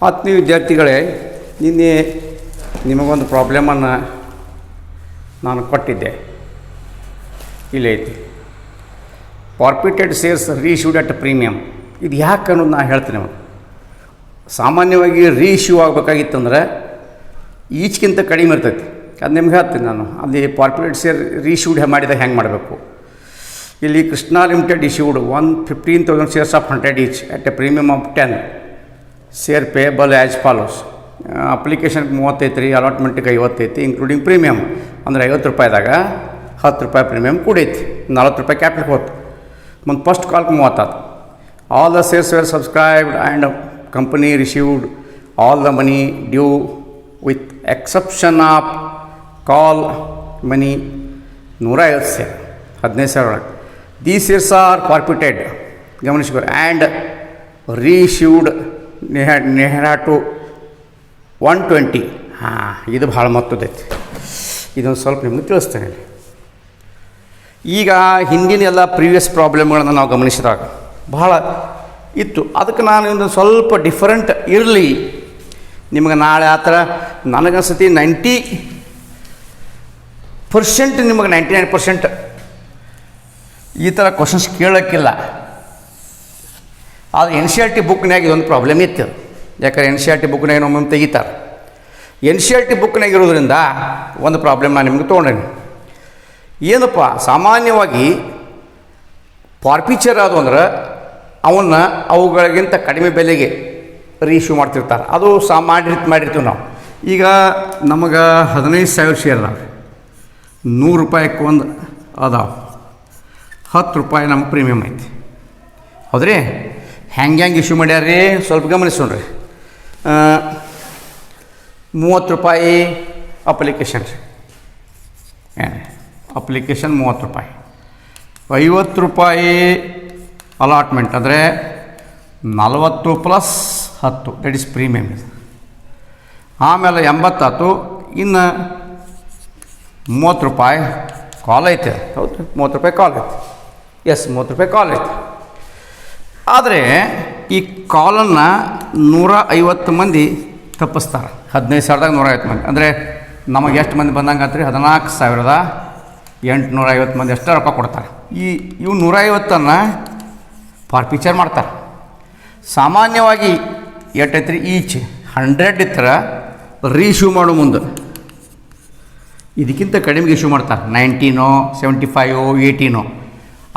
ಆತ್ಮೀಯ ವಿದ್ಯಾರ್ಥಿಗಳೇ, ನಿನ್ನೆ ನಿಮಗೊಂದು ಪ್ರಾಬ್ಲಮನ್ನು ನಾನು ಕೊಟ್ಟಿದ್ದೆ. ಇಲ್ಲೇ ಐತಿ, ಫಾರ್ಫಿಟೆಡ್ ಶೇರ್ಸ್ ರೀಇಶ್ಯೂಡ್ ಅಟ್ ಪ್ರೀಮಿಯಮ್. ಇದು ಯಾಕೆ ಅನ್ನೋದು ನಾನು ಹೇಳ್ತೀನಿ. ನಿಮಗೆ ಸಾಮಾನ್ಯವಾಗಿ ರೀಇಶ್ಯೂ ಆಗಬೇಕಾಗಿತ್ತಂದ್ರೆ ಈಚ್ಗಿಂತ ಕಡಿಮೆ ಇರ್ತೈತಿ. ಅದು ನಿಮ್ಗೆ ಹೇಳ್ತೀನಿ ನಾನು. ಅಲ್ಲಿ ಫಾರ್ಫಿಟೆಡ್ ಶೇರ್ ರೀಇಶ್ಯೂಡ್ ಮಾಡಿದಾಗ ಹೆಂಗೆ ಮಾಡಬೇಕು. ಇಲ್ಲಿ Krishna limited issued 115,000 shares of 100 each at a premium of 10. Share payable as follows. ಅಪ್ಲಿಕೇಶನ್ಗೆ 35 ರೀ, ಅಲಾಟ್ಮೆಂಟಿಗೆ 50 ಐತಿ, ಇನ್ಕ್ಲೂಡಿಂಗ್ ಪ್ರೀಮಿಯಮ್. ಅಂದರೆ 50 ರೂಪಾಯಿದಾಗ 10 ರೂಪಾಯಿ ಪ್ರೀಮಿಯಮ್ ಕೂಡೈತಿ, 40 ರೂಪಾಯಿ ಕ್ಯಾಪಿಟಲ್ ಹೋತು. ಮತ್ತು ಫಸ್ಟ್ ಕಾಲ್ಗೆ 30 ಆತು. All the shares were subscribed and company received all the money due with exception of call money 150 share, 15,000 ಒಳಗೆ. ದೀಸ್ ಶೇರ್ಸ್ ಆರ್ ಫಾರ್ಫಿಟೆಡ್, ಗಮನಿಸ್ಕೋರಿ, ಆ್ಯಂಡ್ ರೀಇಶ್ಯೂಡ್ ನೆಹರಾ ಟು 120. ಇದು ಭಾಳ ಮತ್ತದೈತಿ. ಇದೊಂದು ಸ್ವಲ್ಪ ನಿಮಗೆ ತಿಳಿಸ್ತೇನೆ. ಈಗ ಹಿಂದಿನ ಎಲ್ಲ ಪ್ರೀವಿಯಸ್ ಪ್ರಾಬ್ಲಮ್ಗಳನ್ನು ನಾವು ಗಮನಿಸಿದಾಗ ಭಾಳ ಇತ್ತು. ಅದಕ್ಕೆ ನಾನು ಒಂದು ಸ್ವಲ್ಪ ಡಿಫರೆಂಟ್ ಇರಲಿ ನಿಮಗೆ. ನಾಳೆ ಆ ಥರ ನನಗನ್ಸತಿ 90% ನಿಮಗೆ 99% ಈ ಥರ ಕ್ವಶನ್ಸ್ ಕೇಳೋಕ್ಕಿಲ್ಲ. ಆದರೆ ಎನ್ ಸಿ ಆರ್ ಟಿ ಬುಕ್ನಾಗ ಇದೊಂದು ಪ್ರಾಬ್ಲಮ್ ಇತ್ತು. ಯಾಕಂದ್ರೆ ಎನ್ ಸಿ ಆರ್ ಟಿ ಬುಕ್ನಾಗ ಒಮ್ಮೊಮ್ಮೆ ತೆಗಿತಾರೆ. ಎನ್ ಸಿ ಆರ್ ಟಿ ಬುಕ್ನಾಗ ಇರೋದ್ರಿಂದ ಒಂದು ಪ್ರಾಬ್ಲಮ್ ನಾನು ನಿಮ್ಗೆ ತೊಗೊಂಡೇನೆ. ಏನಪ್ಪ, ಸಾಮಾನ್ಯವಾಗಿ ಫಾರ್ಫಿಚರ್ ಅದು ಅಂದ್ರೆ ಅವನ್ನ ಅವುಗಳಿಗಿಂತ ಕಡಿಮೆ ಬೆಲೆಗೆ ರೀಇಶ್ಯೂ ಮಾಡ್ತಿರ್ತಾರೆ. ಅದು ಮಾಡಿರ್ತೀವಿ ನಾವು. ಈಗ ನಮಗೆ 15,000 ಶೇರ್ ಅದಾವೆ, 100 ರೂಪಾಯಿಗೆ ಒಂದು ಅದಾವೆ, 10 ರೂಪಾಯಿ ನಮ್ಮ ಪ್ರೀಮಿಯಮ್ ಐತಿ. ಹೌದ್ರಿ? ಹೆಂಗೆ ಇಶ್ಯೂ ಮಾಡ್ಯಾರ್ರಿ ಸ್ವಲ್ಪ ಗಮನಿಸೋಣ್ರಿ. 30 ರೂಪಾಯಿ ಅಪ್ಲಿಕೇಶನ್ ರೀ, ಅಪ್ಲಿಕೇಶನ್ 30 ರೂಪಾಯಿ, 50 ರೂಪಾಯಿ ಅಲಾಟ್ಮೆಂಟ್, ಅಂದರೆ 40 ಪ್ಲಸ್ 10 ದಟ್ ಈಸ್ ಪ್ರೀಮಿಯಮ್. ಆಮೇಲೆ 80 ಆಯ್ತು. ಇನ್ನು 30 ರೂಪಾಯಿ ಕಾಲ್ ಐತೆ. ಹೌದು, 30 ರೂಪಾಯಿ ಕಾಲ್ ಐತೆ. ಎಸ್, 30 ರೂಪಾಯಿ ಕಾಲ್ ಐತೆ. ಆದರೆ ಈ ಕಾಲನ್ನು 150 ಮಂದಿ ತಪ್ಪಿಸ್ತಾರೆ. 15,000ದಾಗ 150 ಮಂದಿ, ಅಂದರೆ ನಮಗೆ ಎಷ್ಟು ಮಂದಿ ಬಂದಂಗೆ ಆತ್ರಿ? 14,850 ಮಂದಿ ಅಷ್ಟೇ ರೊಕ್ಕ ಕೊಡ್ತಾರೆ. ಇವು 150ಅನ್ನು ಫಾರ್ಫಿಚರ್ ಮಾಡ್ತಾರೆ. ಸಾಮಾನ್ಯವಾಗಿ ಎಷ್ಟೈತ್ರಿ? ಈಚ್ 100 ಇತ್ತರ ರೀಇಶ್ಯೂ ಮಾಡೋ ಮುಂದೆ ಇದಕ್ಕಿಂತ ಕಡಿಮೆಗೆ ಇಶ್ಯೂ ಮಾಡ್ತಾರೆ. 90ನೋ 75 80ನೋ.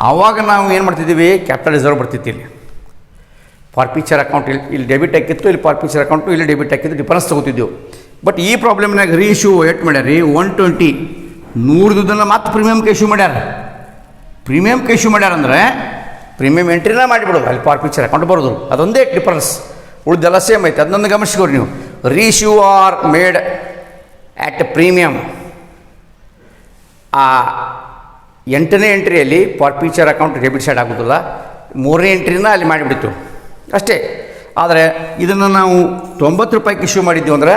ಆವಾಗ ನಾವು ಏನು ಮಾಡ್ತಿದ್ದೀವಿ? ಕ್ಯಾಪಿಟಲ್ ರಿಸರ್ವ್ ಬರ್ತಿತ್ತು. ಇಲ್ಲಿ ಫಾರ್ಫಿಚರ್ ಅಕೌಂಟ್ ಇಲ್ಲಿ ಡೆಬಿಟ್ ಹಾಕಿತ್ತು, ಇಲ್ಲಿ ಫಾರ್ಫಿಚರ್ ಅಕೌಂಟು ಇಲ್ಲಿ ಡೆಬಿಟ್ ಹಾಕಿತ್ತು, ಡಿಫರೆನ್ಸ್ ತೊಗೋತಿದ್ದೆವು. ಬಟ್ ಈ ಪ್ರಾಬ್ಲಮ್ನಾಗ ರೀಇಶ್ಯೂ ಎಷ್ಟು ಮಾಡ್ಯಾರ ರೀ? 120 100 ಮತ್ತೆ ಪ್ರೀಮಿಯಮ್ಗೆ ಇಶ್ಯೂ ಮಾಡ್ಯಾರ. ಪ್ರೀಮಿಯಮ್ಗೆ ಇಶ್ಯೂ ಮಾಡ್ಯಾರ ಅಂದರೆ ಪ್ರೀಮಿಯಮ್ ಎಂಟ್ರಿನ ಮಾಡಿಬಿಡೋದು, ಅಲ್ಲಿ ಫಾರ್ಫಿಚರ್ ಅಕೌಂಟ್ ಬರೋದು. ಅದೊಂದೇ ಡಿಫರೆನ್ಸ್, ಉಳಿದೆಲ್ಲ ಸೇಮ್ ಐತೆ. ಅದನ್ನೊಂದು ಗಮನಿಸ್ಕೋರಿ ನೀವು. Reissue are made at premium. ಆ 8ನೇ ಎಂಟ್ರಿಯಲ್ಲಿ ಫಾರ್ಫಿಚರ್ ಅಕೌಂಟ್ ಡೆಬಿಟ್ ಸೈಡ್ ಆಗೋದಿಲ್ಲ, 3ನೇ ಎಂಟ್ರಿನ ಅಲ್ಲಿ ಮಾಡಿಬಿಡ್ತು ಅಷ್ಟೇ. ಆದರೆ ಇದನ್ನು ನಾವು 90 ರೂಪಾಯಿಗೆ ಇಶ್ಯೂ ಮಾಡಿದ್ದೀವಿ ಅಂದ್ರೆ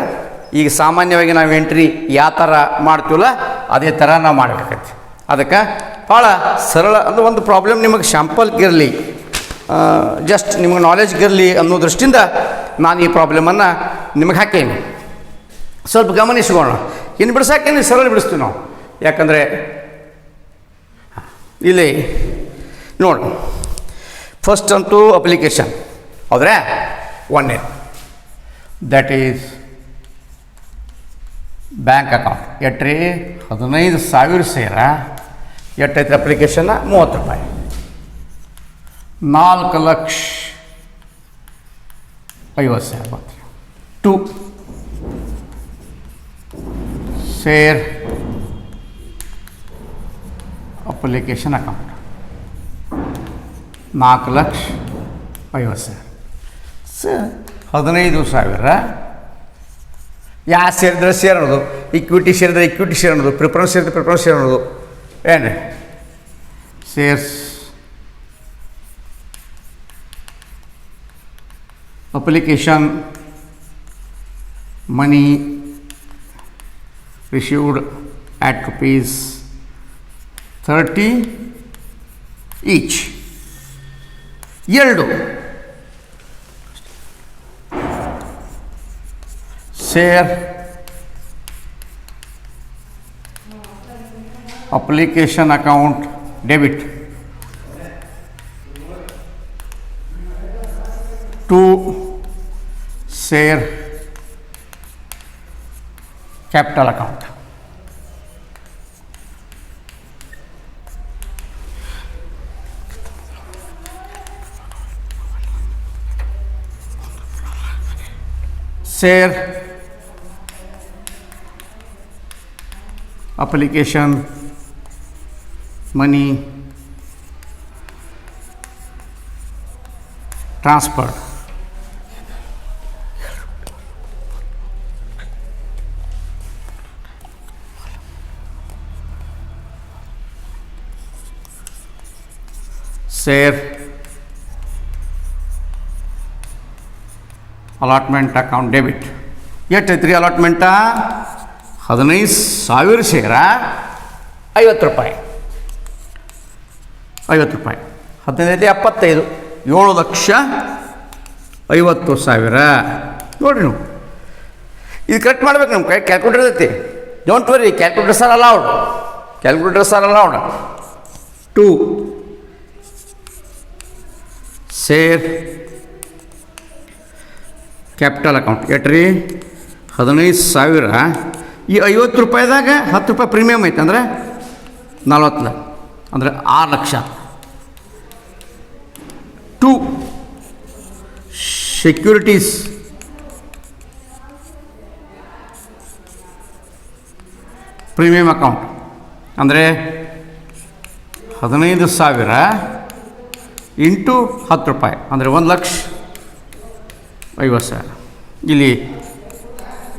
ಈಗ ಸಾಮಾನ್ಯವಾಗಿ ನಾವು ಎಂಟ್ರಿ ಯಾವ ಥರ ಮಾಡ್ತೀವಲ್ಲ ಅದೇ ಥರ ನಾವು ಮಾಡಬೇಕಾಗತ್ತೆ. ಅದಕ್ಕೆ ಭಾಳ ಸರಳ ಅಂದರೆ ಒಂದು ಪ್ರಾಬ್ಲಮ್ ನಿಮಗೆ ಶಾಂಪಲ್ಗಿರಲಿ, ಜಸ್ಟ್ ನಿಮಗೆ ನಾಲೆಜ್ಗಿರಲಿ ಅನ್ನೋ ದೃಷ್ಟಿಯಿಂದ ನಾನು ಈ ಪ್ರಾಬ್ಲಮನ್ನು ನಿಮಗೆ ಹಾಕೇನಿ. ಸ್ವಲ್ಪ ಗಮನಿಸ್ಕೋಣ. ಇನ್ನು ಬಿಡಿಸಾಕೇನು ಸರಳ ಬಿಡಿಸ್ತೀವಿ ನಾವು. ಯಾಕಂದರೆ ಇಲ್ಲಿ ನೋಡಿ, ಫಸ್ಟ್ ಅಂತೂ ಅಪ್ಲಿಕೇಶನ್ ಹೌದ್ರೆ 1A, that is bank account. Entry? 15,000 share. ಎಷ್ಟೈತ್ರಿ ಅಪ್ಲಿಕೇಶನ್ನ? 30 ರೂಪಾಯಿ. 4,50,000 ಬಂತು. 2 ಶೇರ್ ಅಪ್ಲಿಕೇಶನ್ ಅಕೌಂಟ್ 4,50,000. 15,000 ಯಾವ ಸೇರಿದ್ರೆ ಶೇರ್ ಅನ್ನೋದು, ಇಕ್ವಿಟಿ ಸೇರಿದ್ರೆ ಇಕ್ವಿಟಿ ಶೇರ್ ಅನ್ನೋದು, ಪ್ರಿಫರೆನ್ಸ್ ಸೇರಿದ್ರೆ ಪ್ರಿಫರೆನ್ಸ್ ಶೇರ್ ಅನ್ನೋದು. ಏನು shares application money received at ₹30 each. 2 share application account debit to share capital account. Share application money transfer. Share allotment account debit. ಎಷ್ಟೈತ್ರಿ ಅಲಾಟ್ಮೆಂಟ? 15,000 ಶೇರ 50 ರೂಪಾಯಿ. 50 ರೂಪಾಯಿ 15 75 7,50,000 ನೋಡಿರಿ ನೀವು. ಇದು ಕರೆಕ್ಟ್ ಮಾಡ್ಬೇಕು. ನಮ್ಮ ಕೈ ಕ್ಯಾಲ್ಕುಲೇಟರ್ ಐತಿ. Don't worry, calculators are allowed. Calculators are allowed to share capital account. Entry 15,000. ಈ 50 ರೂಪಾಯಿದಾಗ 10 ರೂಪಾಯಿ ಪ್ರೀಮಿಯಮ್ ಐತೆ ಅಂದರೆ 40, ಅಂದರೆ 6 lakh. To securities premium account ಅಂದರೆ 15,000 ಇಂಟು 10 ರೂಪಾಯಿ ಅಂದರೆ 1,50,000. ಇಲ್ಲಿ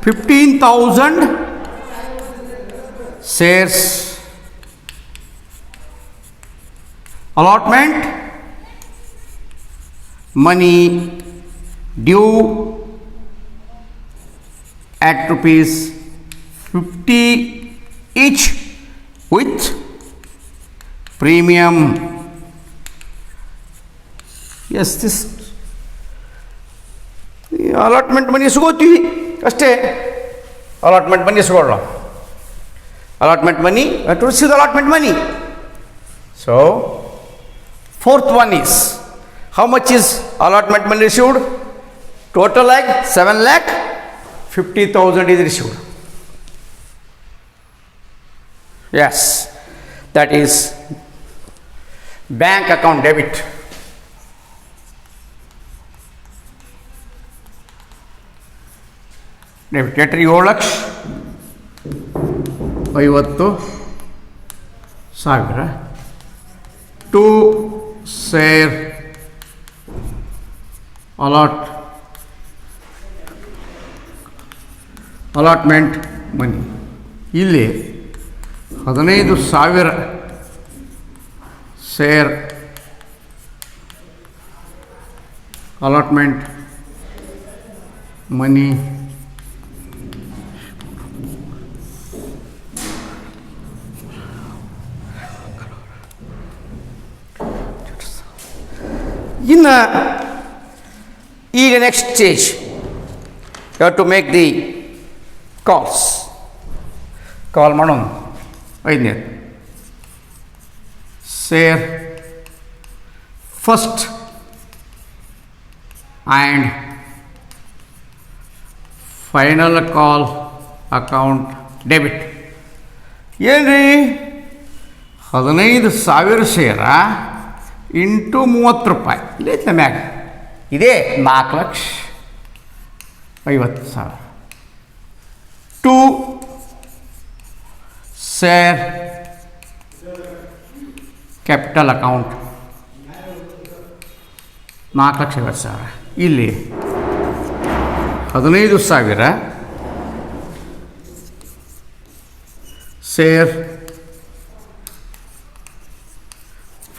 15,000 shares allotment money due at rupees 50 each with premium. Yes, this allotment money ಇಸ್ಕೋತೀವಿ ಅಷ್ಟೇ. ಅಲಾಟ್ಮೆಂಟ್ ಮನಿ ಇಸ್ಕೊಳ್ಳೋ. Allotment money to receive allotment money. So fourth one is how much is allotment money received? Total like 7,50,000 is received. Yes, that is bank account debit. Debit entry 7,50,000 to share allotment money. ಇಲ್ಲಿ 15,000 share allotment money ಇನ್ನು ಈಗ next stage you have to make the calls. Call ಮಾಡೋಣ. 5ನೇ share first and final call account debit. ಏನು ರೀ 15,000 ಶೇರ into 30 ರೂಪಾಯಿ ಇಲ್ಲೈತೆ ಮ್ಯಾಗ. ಇದೇ 4,50,000 ಟು ಶೇರ್ ಕ್ಯಾಪಿಟಲ್ ಅಕೌಂಟ್ 4,50,000. ಇಲ್ಲಿ 15,000 share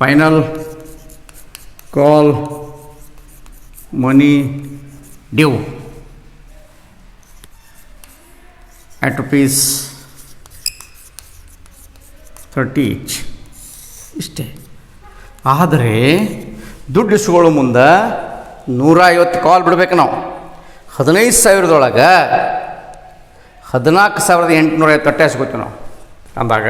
final call money due at rupees 30 each. ಇಷ್ಟೇ. ಆದರೆ ದುಡ್ಡು ಇಸ್ಕೊಳ್ಳೋ ಮುಂದೆ 150 ಕಾಲ್ ಬಿಡ್ಬೇಕು ನಾವು. 15,000 14,850 ಅಟ್ಯಾಚ್ಕೋತೀವಿ ನಾವು ಅಂದಾಗ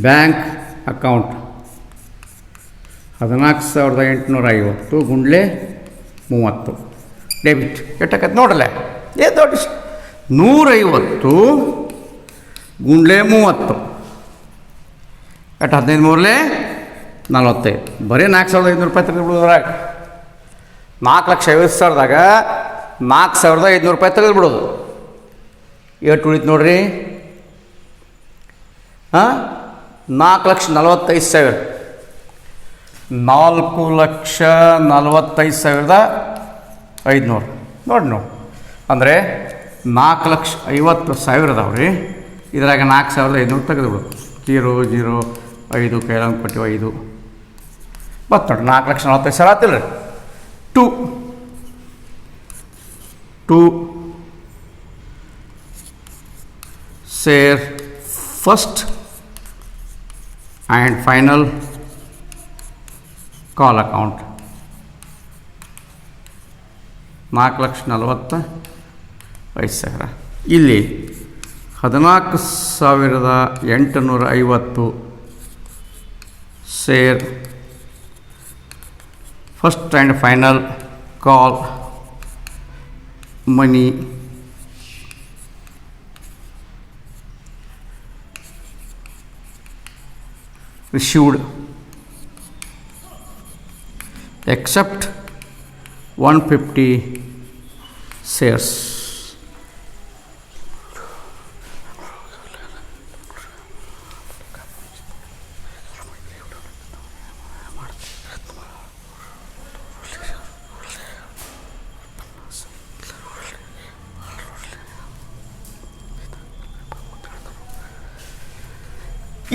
ಬ್ಯಾಂಕ್ ಅಕೌಂಟ್ 14,850 ಗುಂಡ್ಲೆ 30 ಡೆಬಿಟ್ ಎಷ್ಟಾಕತ್ತೆ ನೋಡಲ್ಲ ದೊಡ್ಡ 150 ಗುಂಡ್ಲೆ 30 ಎಷ್ಟು 15 ಮೂರಲೆ 45 ಬರೀ 4,500 ರೂಪಾಯಿ ತೆಗೆದುಬಿಡೋದ್ರಾಗ 4,50,000ದಾಗ 4,500 ರೂಪಾಯಿ ತೆಗೆದುಬಿಡೋದು ಎಷ್ಟು ಉಳಿತು ನೋಡ್ರಿ 4,45,000 4,45,500 ನೋಡಿ ಅಂದರೆ 4,50,000 ಅದಾವೆ ರೀ ಇದ್ರಾಗ 4,500 ತೆಗೆದುಬಿಡೋದು 0 5 ಕೈಲಾಂಗ್ ಕೊಟ್ಟಿವಿ 5 ಮತ್ತು ನೋಡಿ 4,45,000 ಆತಿಲ್ಲ ರೀ 2 share first and final call account 4,45,000 ಇಲ್ಲಿ 14,850 share first and final call money issued except 150 shares.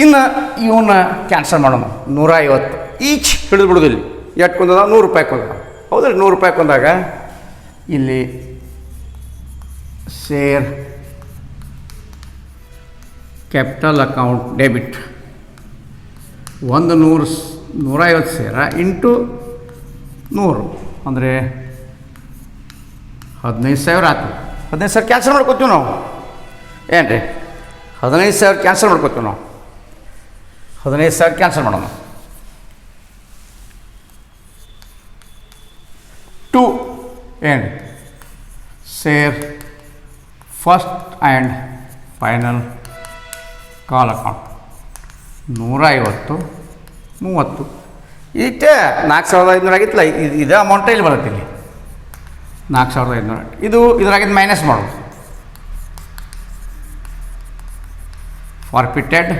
ಇನ್ನು ಇವನ್ನ ಕ್ಯಾನ್ಸಲ್ ಮಾಡೋಣ 150 ಈಚ್ ಹಿಡಿದು ಬಿಡೋದಿಲ್ಲ ಎಷ್ಟು ಕೊಂದ 100 ರೂಪಾಯಿ ಕೊಂದ ಹೌದ್ರಿ 100 ರೂಪಾಯಿ ಕೊಂದಾಗ ಇಲ್ಲಿ ಶೇರ್ ಕ್ಯಾಪಿಟಲ್ ಅಕೌಂಟ್ ಡೆಬಿಟ್ 150 ಶೇರ ಇಂಟು 100 ಅಂದರೆ 15,000 ಆಯ್ತು 15,000 ಕ್ಯಾನ್ಸಲ್ ಮಾಡ್ಕೊತೀವಿ ನಾವು ಏನು ರೀ 15,000 ಕ್ಯಾನ್ಸಲ್ ಮಾಡ್ಕೊತೀವಿ ನಾವು 15,000 ಕ್ಯಾನ್ಸಲ್ ಮಾಡೋಣ 2 ಏನು share first and final call account 150 30 ಇಷ್ಟೇ 4,500 ಆಗಿತ್ತಲ್ಲ ಇದು ಅಮೌಂಟ ಇಲ್ಲಿ ಬರುತ್ತೆ ಇಲ್ಲಿ 4,500 ಇದು ಇದ್ರಾಗಿದ್ದು ಮೈನಸ್ ಮಾಡೋದು ಫಾರ್ಫಿಟೆಡ್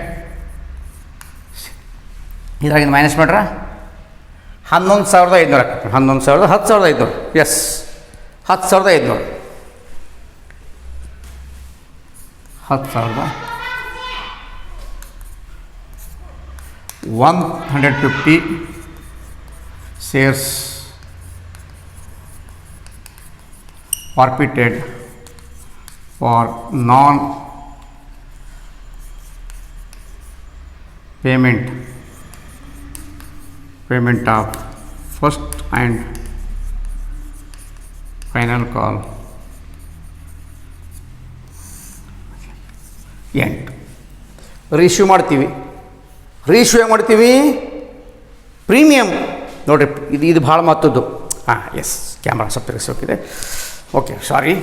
ಇದ್ರಾಗಿಂದ ಮೈನಸ್ ಮಾಡ್ರೆ 11,500 ಆಗ್ತದೆ 11,000 10,500 S 10,500 150 shares forfeited for non payment of first and final call 8 ರೀಶ್ಯೂ ಮಾಡ್ತೀವಿ ರೀಶ್ಯೂ ಏನು ಮಾಡ್ತೀವಿ ಪ್ರೀಮಿಯಮ್ ನೋಡಿರಿ ಇದು ಭಾಳ ಮಹತ್ವದ್ದು ಹಾಂ ಎಸ್ ಕ್ಯಾಮ್ರಾ ಸ್ವಲ್ಪ ತಿರ್ಗಿಸೋಕಿದೆ ಓಕೆ ಸಾರಿ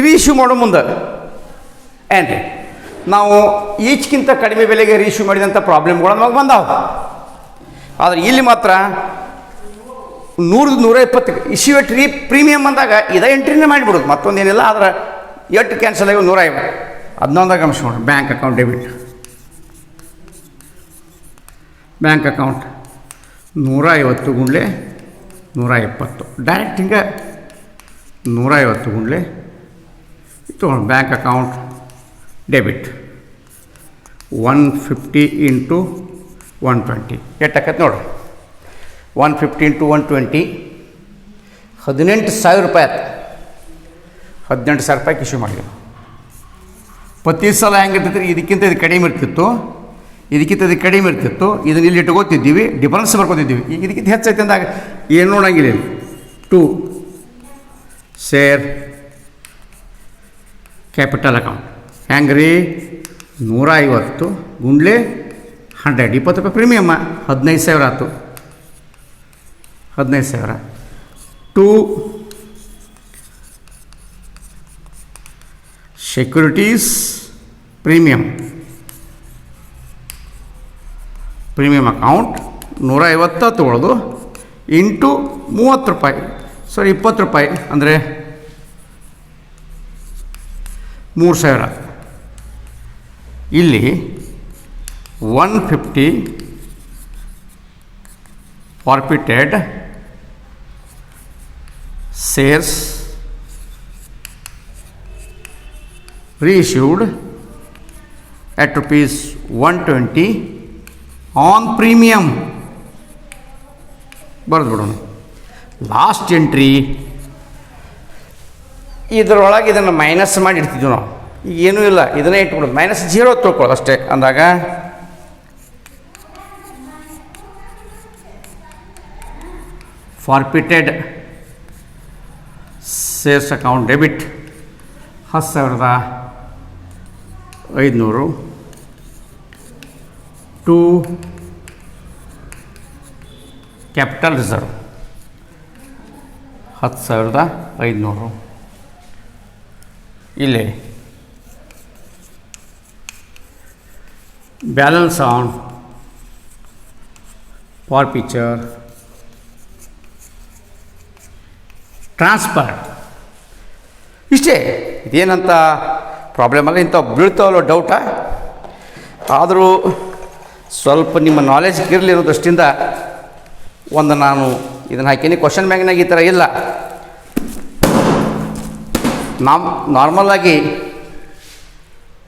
ರೀಶ್ಯೂ ಮಾಡೋ ಮುಂದೆ ಏನು ರೀ ನಾವು ಈಚ್ಗಿಂತ ಕಡಿಮೆ ಬೆಲೆಗೆ ರೀಶ್ಯೂ ಮಾಡಿದಂಥ ಪ್ರಾಬ್ಲಮ್ಗಳು ನಮಗೆ ಬಂದಾವ ಆದರೆ ಇಲ್ಲಿ ಮಾತ್ರ 100-120 ಇಶ್ಯೂ ಎಟ್ ಪ್ರೀಮಿಯಮ್ ಅಂದಾಗ ಇದೇ ಎಂಟ್ರಿನೇ ಮಾಡಿಬಿಡೋದು ಮತ್ತೊಂದೇನಿಲ್ಲ ಆದರೆ ಎಷ್ಟು ಕ್ಯಾನ್ಸಲ್ ಆಗಿ 150 ಅದನ್ನೊಂದಾಗ ಗಮನಿಸಿ ನೋಡ್ರಿ bank account debit bank account 150 ಗುಂಡ್ಲೆ 120 direct ಹಿಂಗೆ 150 ಗುಂಡ್ಲೆ ತೊಗೊಂಡು ಬ್ಯಾಂಕ್ ಅಕೌಂಟ್ ಡೆಬಿಟ್ 150 ಇಂಟು 120 ಎಷ್ಟಾಕತ್ತೆ ನೋಡಿರಿ 150 ಇಂಟು 120 18,000 ಆಯ್ತು. 18,000 ಇಶ್ಯೂ ಮಾಡಿ. ಪ್ರತಿ ಸಲ ಹೆಂಗಿರ್ತೈತಿ, ಇದಕ್ಕಿಂತ ಇದು ಕಡಿಮೆ ಇರ್ತಿತ್ತು, ಇದಕ್ಕಿಂತ ಇದು ಕಡಿಮೆ ಇರ್ತಿತ್ತು, ಇದನ್ನ ಇಲ್ಲಿ ಇಟ್ಕೋತಿದ್ದೀವಿ, ಡಿಫರೆನ್ಸ್ ಬರ್ಕೋತಿದ್ದೀವಿ. ಈಗ ಇದಕ್ಕಿಂತ ಹೆಚ್ಚೈತೆ ಅಂದಾಗ ಏನು ನೋಡಂಗಿಲ್ಲ. 2 ಶೇರ್ ಕ್ಯಾಪಿಟಲ್ ಅಕೌಂಟ್ ಹೆಂಗೆ ರೀ, 150 ಗುಂಡ್ಲೆ 100, 20 ರೂಪಾಯಿ ಪ್ರೀಮಿಯಮ್ಮ, 15,000 ಆಯ್ತು. 15,000. 2 ಸೆಕ್ಯೂರಿಟೀಸ್ ಪ್ರೀಮಿಯಮ್ ಅಕೌಂಟ್ 150 ತೊಗೊಳ್ಳೋದು ಇಂಟು 30 ರೂಪಾಯಿ, ಸಾರಿ 20 ರೂಪಾಯಿ ಅಂದರೆ 3,000. ಇಲ್ಲಿ 150 forfeited shares reissued at rupees 120 on premium. ಬರೆದು ಬಿಡೋಣ. ಲಾಸ್ಟ್ ಎಂಟ್ರಿ ಇದರೊಳಗೆ ಇದನ್ನು ಮೈನಸ್ ಮಾಡಿ ಇಡ್ತಿದ್ವಿ ನಾವು. ಈಗ ಏನೂ ಇಲ್ಲ, ಇದನ್ನೇ ಇಟ್ಬಿಡೋದು, -0 ತೊಗೊಳ್ಳೋದು ಅಷ್ಟೇ. ಅಂದಾಗ forfeited shares account debit 10,500 to capital reserve 10,500. ಇಲ್ಲಿ ಬ್ಯಾಲೆನ್ಸ್ ಆನ್ ಫಾರ್ಫಿಚರ್ ಟ್ರಾನ್ಸ್ಫರ್. ಇಷ್ಟೇ, ಇದೇನಂತ ಪ್ರಾಬ್ಲಮ್ ಅಲ್ಲ. ಇಂಥ ಬೀಳ್ತಾವಲ್ಲ ಡೌಟ, ಆದರೂ ಸ್ವಲ್ಪ ನಿಮ್ಮ ನಾಲೆಜ್ ಇರಲಿ ಅನ್ನೋ ದೃಷ್ಟಿಯಿಂದ ಒಂದು ನಾನು ಇದನ್ನು ಹಾಕೀನಿ. ಕ್ವಶನ್ ಬ್ಯಾಂಕ್ನಾಗ ಈ ಥರ ಇಲ್ಲ. ನಾರ್ಮಲಾಗಿ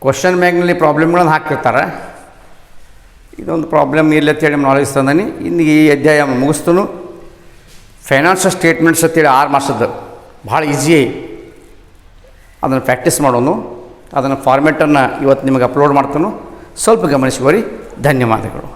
ಕ್ವಶನ್ ಬ್ಯಾಂಕ್ನಲ್ಲಿ ಪ್ರಾಬ್ಲಮ್ಗಳನ್ನು ಹಾಕಿರ್ತಾರೆ. ಇದೊಂದು ಪ್ರಾಬ್ಲಮ್ ಇಲ್ಲ ಅಂತೇಳಿ ನಿಮ್ಮ ನಾಲೆಜ್ ತಂದೀನಿ. ಇನ್ನು ಈ ಅಧ್ಯಾಯ ಮುಗಿಸ್ತೂ ಫೈನಾನ್ಷಿಯಲ್ ಸ್ಟೇಟ್ಮೆಂಟ್ಸ್ ಅಂತೇಳಿ 6 ಮಾರ್ಕ್ಸದ್ದು ಭಾಳ ಈಸಿ, ಅದನ್ನು ಪ್ರಾಕ್ಟೀಸ್ ಮಾಡೋನು. ಅದನ್ನು ಫಾರ್ಮೆಟನ್ನು ಇವತ್ತು ನಿಮಗೆ ಅಪ್ಲೋಡ್ ಮಾಡ್ತಾನು. ಸ್ವಲ್ಪ ಗಮನಿಸಿಕೋರಿ. ಧನ್ಯವಾದಗಳು.